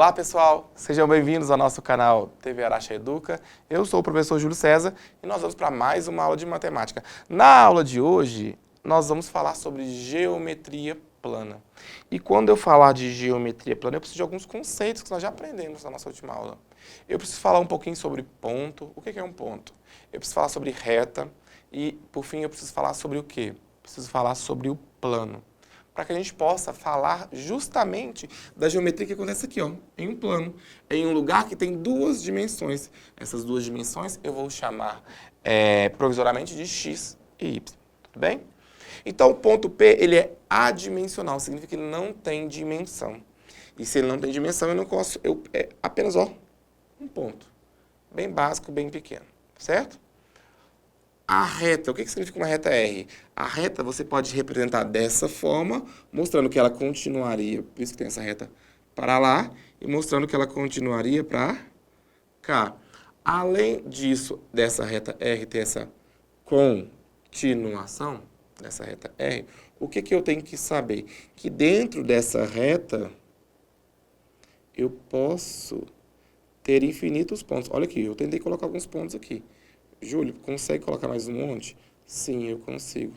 Olá pessoal, sejam bem-vindos ao nosso canal TV Araxá Educa. Eu sou o professor Júlio César e nós vamos para mais uma aula de matemática. Na aula de hoje, nós vamos falar sobre geometria plana. E quando eu falar de geometria plana, eu preciso de alguns conceitos que nós já aprendemos na nossa última aula. Eu preciso falar um pouquinho sobre ponto, o que é um ponto? Eu preciso falar sobre reta e, por fim, eu preciso falar sobre o quê? Preciso falar sobre o plano, para que a gente possa falar justamente da geometria que acontece aqui, ó, em um plano, em um lugar que tem duas dimensões. Essas duas dimensões eu vou chamar provisoriamente de x e y, tudo bem? Então, o ponto P, ele é adimensional, significa que ele não tem dimensão. E se ele não tem dimensão, eu não posso, é apenas, ó, um ponto, bem básico, bem pequeno, certo? A reta, o que significa uma reta R? A reta você pode representar dessa forma, mostrando que ela continuaria, por isso que tem essa reta para lá, e mostrando que ela continuaria para cá. Além disso, dessa reta R ter essa continuação, dessa reta R, o que eu tenho que saber? Que dentro dessa reta, eu posso ter infinitos pontos. Olha aqui, eu tentei colocar alguns pontos aqui. Júlio, consegue colocar mais um monte? Sim, eu consigo.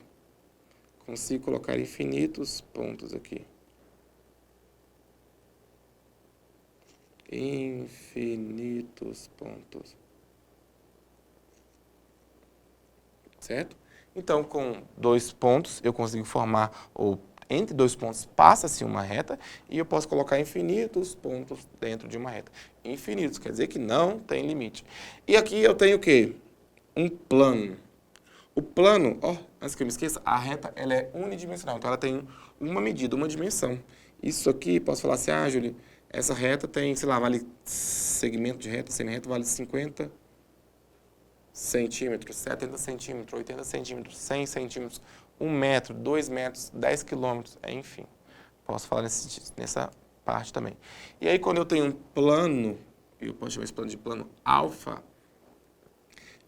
Consigo colocar infinitos pontos aqui. Infinitos pontos. Certo? Então, com dois pontos, eu consigo formar, ou entre dois pontos passa-se uma reta, e eu posso colocar infinitos pontos dentro de uma reta. Infinitos, quer dizer que não tem limite. E aqui eu tenho o quê? Um plano. O plano, ó, antes que eu me esqueça, a reta ela é unidimensional, então ela tem uma medida, uma dimensão. Isso aqui, posso falar assim, ah, Júlio, essa reta tem, sei lá, vale segmento de reta, semi-reta vale 50 centímetros, 70 centímetros, 80 centímetros, 100 centímetros, 1 metro, 2 metros, 10 quilômetros, enfim. Posso falar nessa parte também. E aí, quando eu tenho um plano, eu posso chamar esse plano de plano alfa,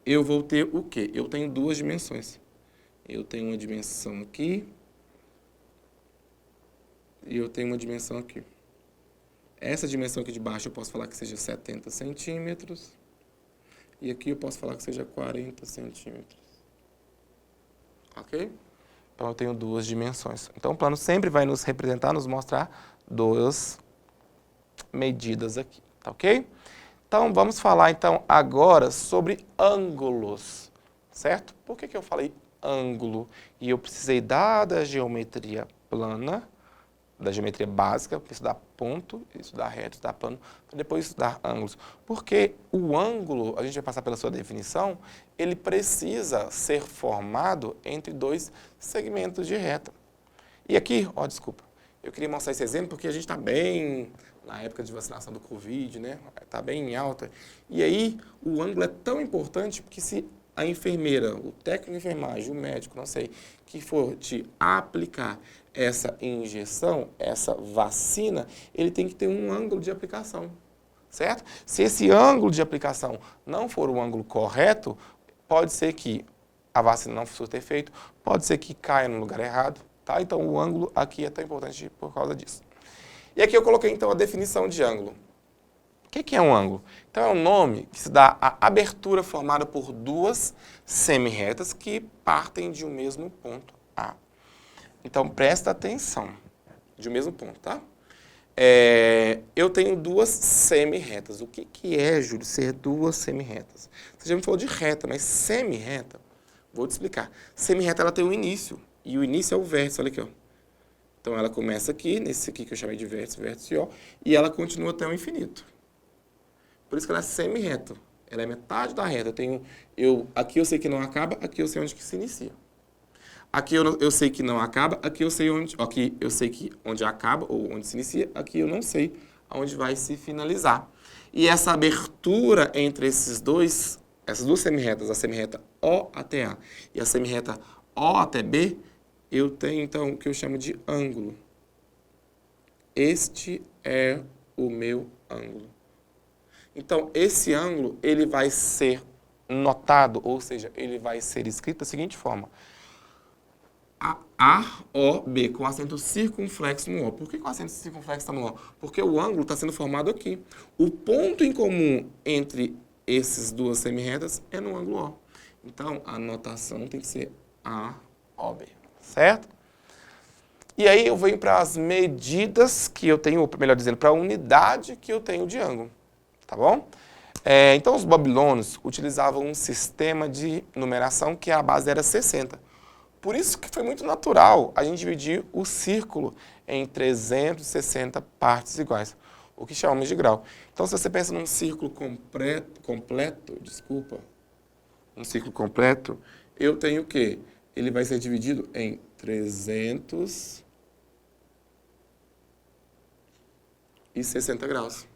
eu vou ter o quê? Eu tenho duas dimensões. Eu tenho uma dimensão aqui e eu tenho uma dimensão aqui. Essa dimensão aqui de baixo eu posso falar que seja 70 centímetros e aqui eu posso falar que seja 40 centímetros. Ok? Então eu tenho duas dimensões. Então o plano sempre vai nos representar, nos mostrar duas medidas aqui, tá ok? Então, vamos falar então agora sobre ângulos, certo? Por que eu falei ângulo? E eu precisei da geometria plana, da geometria básica, para estudar ponto, estudar reto, estudar plano, para depois estudar ângulos. Porque o ângulo, a gente vai passar pela sua definição, ele precisa ser formado entre dois segmentos de reta. E aqui, ó, desculpa, eu queria mostrar esse exemplo porque a gente está bem na época de vacinação do Covid, né? Está bem em alta. E aí, o ângulo é tão importante porque se a enfermeira, o técnico de enfermagem, o médico, não sei, que for te aplicar essa injeção, essa vacina, ele tem que ter um ângulo de aplicação, certo? Se esse ângulo de aplicação não for o ângulo correto, pode ser que a vacina não surta efeito, pode ser que caia no lugar errado, tá? Então, o ângulo aqui é tão importante por causa disso. E aqui eu coloquei, então, a definição de ângulo. O que é um ângulo? Então, é um nome que se dá à abertura formada por duas semi-retas que partem de um mesmo ponto A. Então, presta atenção, de um mesmo ponto, tá? Eu tenho duas semi-retas. O que é, Júlio, ser duas semi-retas? Você já me falou de reta, mas semi-reta, vou te explicar. Semi-reta, ela tem um início, e o início é o vértice, olha aqui, ó. Então, ela começa aqui, nesse aqui que eu chamei de vértice, vértice O, e ela continua até o infinito. Por isso que ela é semi-reta. Ela é metade da reta. Aqui eu sei que não acaba, aqui eu sei onde que se inicia. Aqui eu sei que não acaba, aqui eu sei onde acaba, ou onde se inicia, aqui eu não sei onde vai se finalizar. E essa abertura entre essas duas semi-retas, a semi-reta O até A e a semi-reta O até B, eu tenho, então, o que eu chamo de ângulo. Este é o meu ângulo. Então, esse ângulo, ele vai ser notado, ou seja, ele vai ser escrito da seguinte forma. AOB, com acento circunflexo no O. Por que o acento circunflexo está no O? Porque o ângulo está sendo formado aqui. O ponto em comum entre essas duas semirretas é no ângulo O. Então, a notação tem que ser AOB, certo? E aí eu venho para as medidas que eu tenho, ou melhor dizendo, para a unidade que eu tenho de ângulo, tá bom? Então, os babilônios utilizavam um sistema de numeração que a base era 60. Por isso que foi muito natural a gente dividir o círculo em 360 partes iguais, o que chamamos de grau. Então, se você pensa num círculo um círculo completo, eu tenho o quê? Ele vai ser dividido em 360 graus,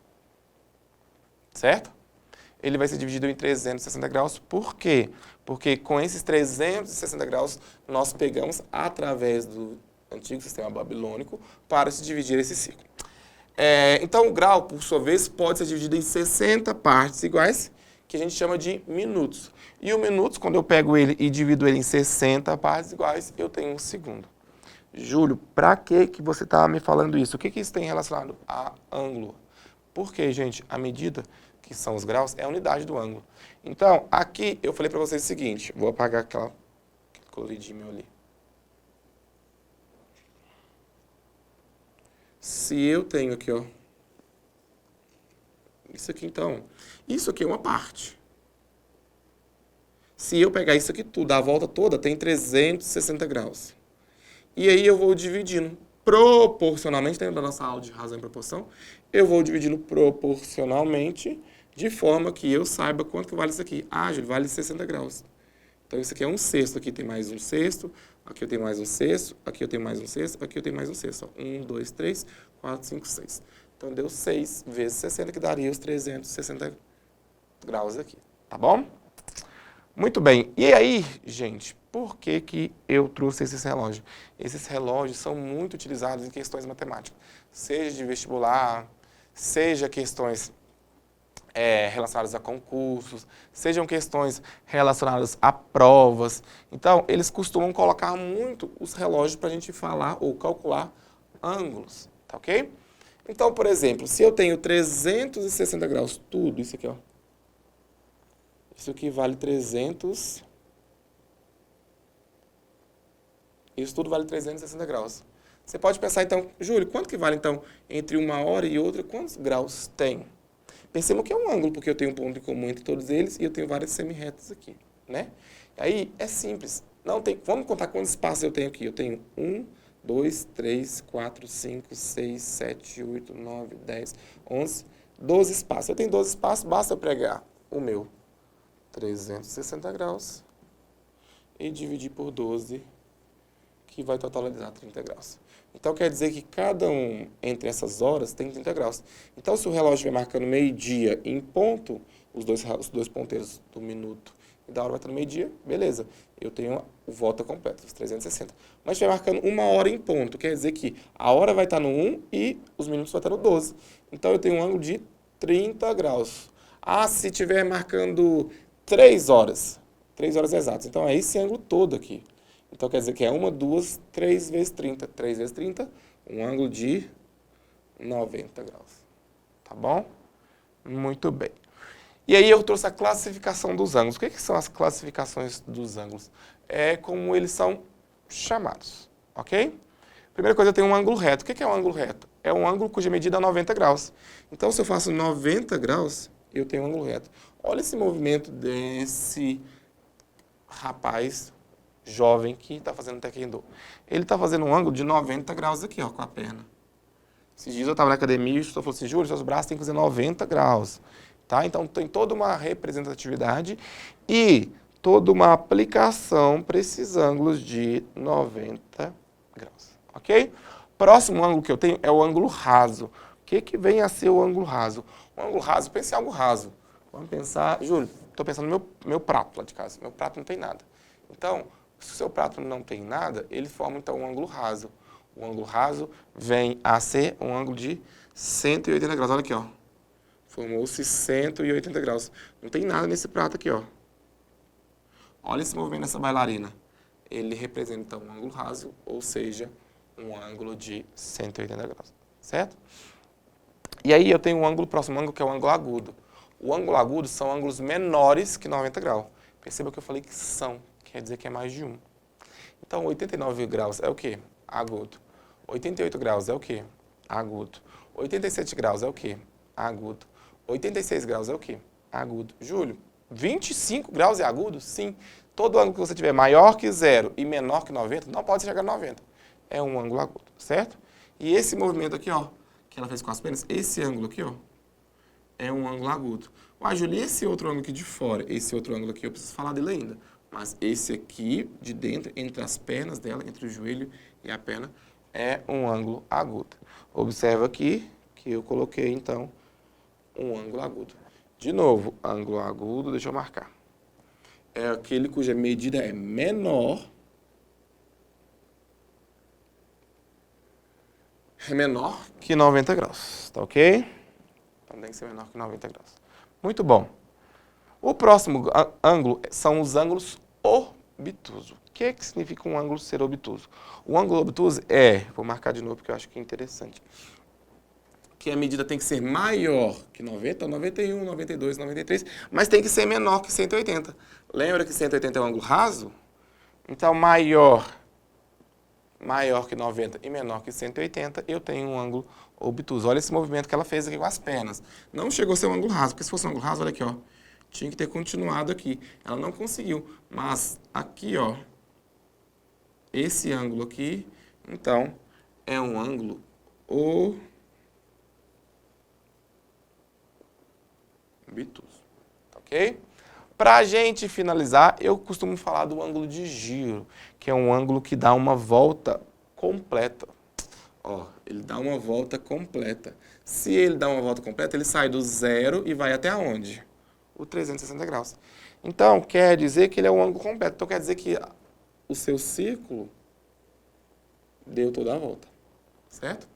certo? Ele vai ser dividido em 360 graus, por quê? Porque com esses 360 graus, nós pegamos através do antigo sistema babilônico para se dividir esse círculo. Então, o grau, por sua vez, pode ser dividido em 60 partes iguais, que a gente chama de minutos. E o minutos, quando eu pego ele e divido ele em 60 partes iguais, eu tenho um segundo. Júlio, para que você está me falando isso? O que isso tem relacionado a ângulo? Porque, gente, a medida, que são os graus, é a unidade do ângulo. Então, aqui eu falei para vocês o seguinte, vou apagar aquele coloridinho meu ali. Se eu tenho aqui, ó, isso aqui então, isso aqui é uma parte. Se eu pegar isso aqui tudo, a volta toda, tem 360 graus. E aí eu vou dividindo proporcionalmente, dentro da nossa aula de razão e proporção, eu vou dividindo proporcionalmente, de forma que eu saiba quanto que vale isso aqui. Ah, Júlio, vale 60 graus. Então, isso aqui é um sexto, aqui tem mais um sexto, aqui eu tenho mais um sexto, aqui eu tenho mais um sexto, aqui eu tenho mais um sexto. 1, 2, 3, 4, 5, 6. Então, deu 6 vezes 60, que daria os 360 graus aqui, tá bom? Muito bem. E aí, gente, por que eu trouxe esses relógios? Esses relógios são muito utilizados em questões matemáticas, seja de vestibular, seja questões relacionadas a concursos, sejam questões relacionadas a provas. Então, eles costumam colocar muito os relógios para a gente falar ou calcular ângulos, tá ok? Então, por exemplo, se eu tenho 360 graus, tudo isso aqui, ó. Isso aqui vale 300. Isso tudo vale 360 graus. Você pode pensar, então, Júlio, quanto que vale, então, entre uma hora e outra, quantos graus tem? Percebam que é um ângulo, porque eu tenho um ponto em comum entre todos eles e eu tenho várias semirretas aqui, né? Aí, é simples. Vamos contar quantos espaços eu tenho aqui. Eu tenho 1, 2, 3, 4, 5, 6, 7, 8, 9, 10, 11, 12 espaços. Eu tenho 12 espaços, basta eu pregar o meu 360 graus e dividir por 12, que vai totalizar 30 graus. Então, quer dizer que cada um entre essas horas tem 30 graus. Então, se o relógio estiver marcando meio-dia em ponto, os dois ponteiros do minuto e da hora vai estar no meio-dia, beleza. Eu tenho o volta completa, os 360. Mas estiver marcando uma hora em ponto, quer dizer que a hora vai estar no 1 e os minutos vai estar no 12. Então, eu tenho um ângulo de 30 graus. Ah, se estiver marcando 3 horas exatas. Então, é esse ângulo todo aqui. Então, quer dizer que é 1, 2, 3 vezes 30. 3 vezes 30, um ângulo de 90 graus. Tá bom? Muito bem. E aí eu trouxe a classificação dos ângulos. O que são as classificações dos ângulos? É como eles são chamados, ok? Primeira coisa, eu tenho um ângulo reto. O que é um ângulo reto? É um ângulo cuja medida é 90 graus. Então, se eu faço 90 graus, eu tenho um ângulo reto. Olha esse movimento desse rapaz jovem que está fazendo taekwondo. Ele está fazendo um ângulo de 90 graus aqui, ó, com a perna. Esses dias eu estava na academia e o instrutor falou assim, Júlio, seus braços têm que fazer 90 graus. Tá? Então, tem toda uma representatividade e toda uma aplicação para esses ângulos de 90 graus. Ok? Próximo ângulo que eu tenho é o ângulo raso. O que vem a ser o ângulo raso? O ângulo raso, pense em algo raso. Vamos pensar, Júlio, estou pensando no meu prato lá de casa. Meu prato não tem nada. Então, se o seu prato não tem nada, ele forma, então, um ângulo raso. O ângulo raso vem a ser um ângulo de 180 graus. Olha aqui, ó. Formou-se 180 graus. Não tem nada nesse prato aqui, ó. Olha esse movimento dessa bailarina. ele representa um ângulo raso, ou seja, um ângulo de 180 graus, certo? E aí eu tenho um ângulo, próximo ângulo, que é o ângulo agudo. O ângulo agudo são ângulos menores que 90 graus. Perceba que eu falei que são, quer dizer que é mais de um. Então, 89 graus é o quê? Agudo. 88 graus é o quê? Agudo. 87 graus é o quê? Agudo. 86 graus é o quê? Agudo. Júlio, 25 graus é agudo? Sim. Todo ângulo que você tiver maior que 0 e menor que 90, não pode chegar a 90. É um ângulo agudo, certo? E esse movimento aqui, ó, que ela fez com as penas, esse ângulo aqui, ó, é um ângulo agudo. Uai, Júlio, e esse outro ângulo aqui de fora? Esse outro ângulo aqui, eu preciso falar dele ainda. Mas esse aqui, de dentro, entre as pernas dela, entre o joelho e a perna, é um ângulo agudo. Observa aqui que eu coloquei, então, um ângulo agudo. De novo, ângulo agudo, deixa eu marcar. É aquele cuja medida é menor que 90 graus, tá ok? Então tem que ser menor que 90 graus. Muito bom. O próximo ângulo são os ângulos obtusos. O que significa um ângulo ser obtuso? O ângulo obtuso vou marcar de novo porque eu acho que é interessante, que a medida tem que ser maior que 90, 91, 92, 93, mas tem que ser menor que 180. Lembra que 180 é um ângulo raso? Então, maior que 90 e menor que 180, eu tenho um ângulo obtuso. Olha esse movimento que ela fez aqui com as pernas. Não chegou a ser um ângulo raso, porque se fosse um ângulo raso, olha aqui, ó, tinha que ter continuado aqui. Ela não conseguiu, mas aqui, ó, esse ângulo aqui, então, é um ângulo obtuso, ok? Para a gente finalizar, eu costumo falar do ângulo de giro, que é um ângulo que dá uma volta completa. Ó, ele dá uma volta completa. Se ele dá uma volta completa, ele sai do zero e vai até onde? O 360 graus. Então, quer dizer que ele é um ângulo completo. Então, quer dizer que o seu círculo deu toda a volta, certo?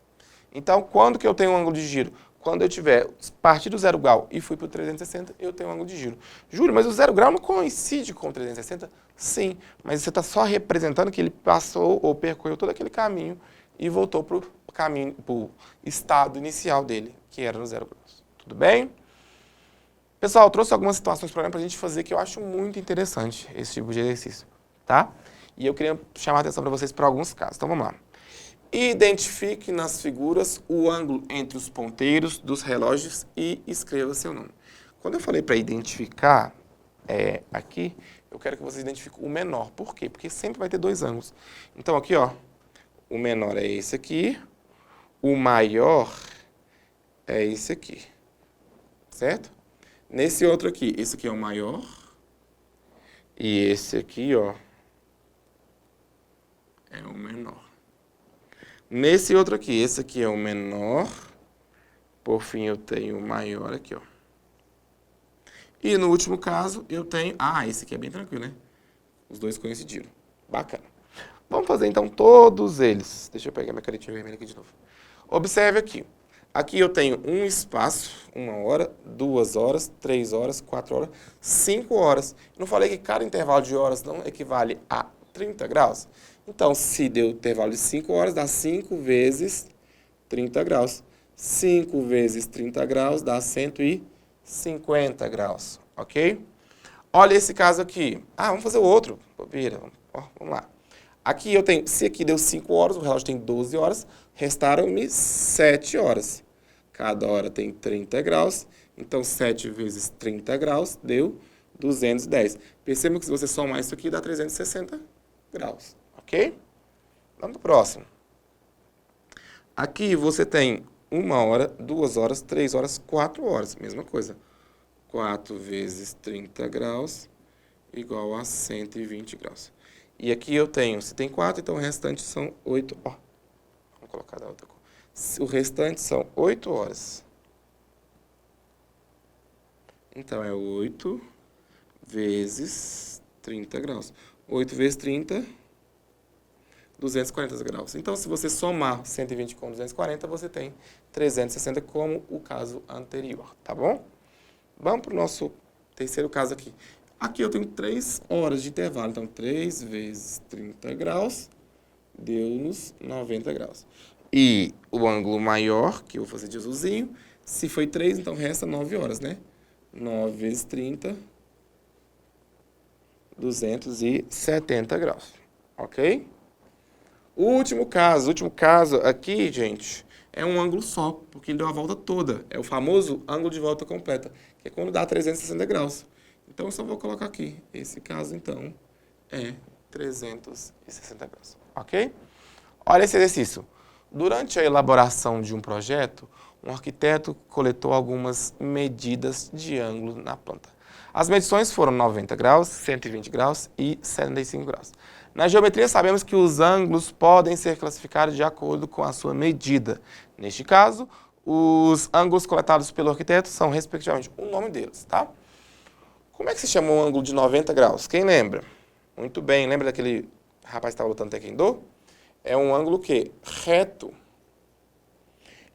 Então, quando que eu tenho um ângulo de giro? Quando eu tiver partir do 0 grau e fui para o 360, eu tenho um ângulo de giro. Júlio, mas o 0 grau não coincide com o 360? Sim, mas você está só representando que ele passou ou percorreu todo aquele caminho e voltou para o estado inicial dele, que era no 0 graus. Tudo bem? Pessoal, eu trouxe algumas situações para a gente fazer que eu acho muito interessante esse tipo de exercício, tá? E eu queria chamar a atenção para vocês para alguns casos. Então, vamos lá. Identifique nas figuras o ângulo entre os ponteiros dos relógios e escreva seu nome. Quando eu falei para identificar aqui, eu quero que vocês identifiquem o menor. Por quê? Porque sempre vai ter dois ângulos. Então, aqui, ó, o menor é esse aqui, o maior é esse aqui, certo? Nesse outro aqui, esse aqui é o maior e esse aqui, ó, é o menor. Nesse outro aqui, esse aqui é o menor, por fim eu tenho o maior aqui, ó. E no último caso eu tenho, esse aqui é bem tranquilo, né? Os dois coincidiram. Bacana. Vamos fazer então todos eles. Deixa eu pegar minha canetinha vermelha aqui de novo. Observe aqui. Aqui eu tenho um espaço, 1 hora, 2 horas, 3 horas, 4 horas, 5 horas. Não falei que cada intervalo de horas não equivale a 30 graus? Então, se deu intervalo de 5 horas, dá 5 vezes 30 graus. 5 vezes 30 graus dá 150 graus, ok? Olha esse caso aqui. Vamos fazer o outro. Vira, vamos lá. Aqui eu tenho, se aqui deu 5 horas, o relógio tem 12 horas, restaram-me 7 horas. Cada hora tem 30 graus, então 7 vezes 30 graus deu 210. Perceba que se você somar isso aqui, dá 360 graus, ok? Vamos para o próximo. Aqui você tem 1 hora, 2 horas, 3 horas, 4 horas, mesma coisa. 4 vezes 30 graus igual a 120 graus. E aqui eu tenho, se tem 4, então o restante são 8. Vamos colocar da outra cor. O restante são 8 horas. Então, é 8 vezes 30 graus. 8 vezes 30, 240 graus. Então, se você somar 120 com 240, você tem 360, como o caso anterior, tá bom? Vamos para o nosso terceiro caso aqui. Aqui eu tenho 3 horas de intervalo, então 3 vezes 30 graus deu-nos 90 graus. E o ângulo maior, que eu vou fazer de azulzinho, se foi 3, então resta 9 horas, né? 9 vezes 30, 270 graus, ok? O último caso aqui, gente, é um ângulo só, porque ele deu a volta toda. É o famoso ângulo de volta completa, que é quando dá 360 graus. Então, eu só vou colocar aqui. Esse caso, então, é 360 graus, ok? Olha esse exercício. Durante a elaboração de um projeto, um arquiteto coletou algumas medidas de ângulo na planta. As medições foram 90 graus, 120 graus e 75 graus. Na geometria, sabemos que os ângulos podem ser classificados de acordo com a sua medida. Neste caso, os ângulos coletados pelo arquiteto são, respectivamente, o nome deles, tá? Como é que se chama um ângulo de 90 graus? Quem lembra? Muito bem, lembra daquele rapaz que estava lutando taekwondo? É um ângulo que? Reto.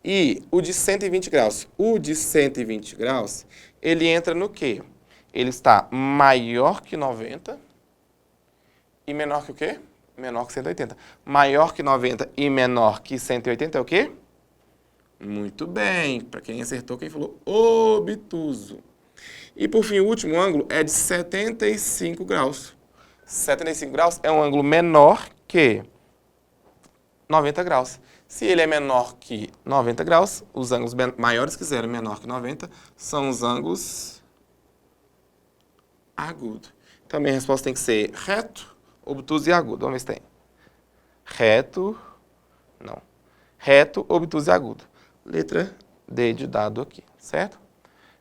E o de 120 graus? O de 120 graus, ele entra no quê? Ele está maior que 90 e menor que o quê? Menor que 180. Maior que 90 e menor que 180 é o quê? Muito bem. Para quem acertou, quem falou obtuso. E por fim, o último ângulo é de 75 graus. 75 graus é um ângulo menor que 90 graus. Se ele é menor que 90 graus, os ângulos maiores que zero e menor que 90 são os ângulos agudos. Então, a minha resposta tem que ser reto, obtuso e agudo. Vamos ver se tem. Reto, não. Reto, obtuso e agudo. Letra D de dado aqui, certo?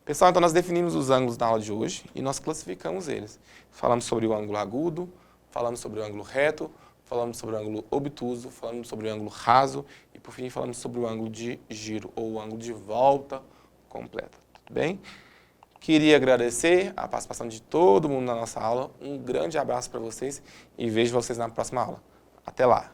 Pessoal, então nós definimos os ângulos na aula de hoje e nós classificamos eles. Falamos sobre o ângulo agudo, falamos sobre o ângulo reto, falamos sobre o ângulo obtuso, falamos sobre o ângulo raso e, por fim, falamos sobre o ângulo de giro ou o ângulo de volta completa. Tudo bem? Queria agradecer a participação de todo mundo na nossa aula. Um grande abraço para vocês e vejo vocês na próxima aula. Até lá!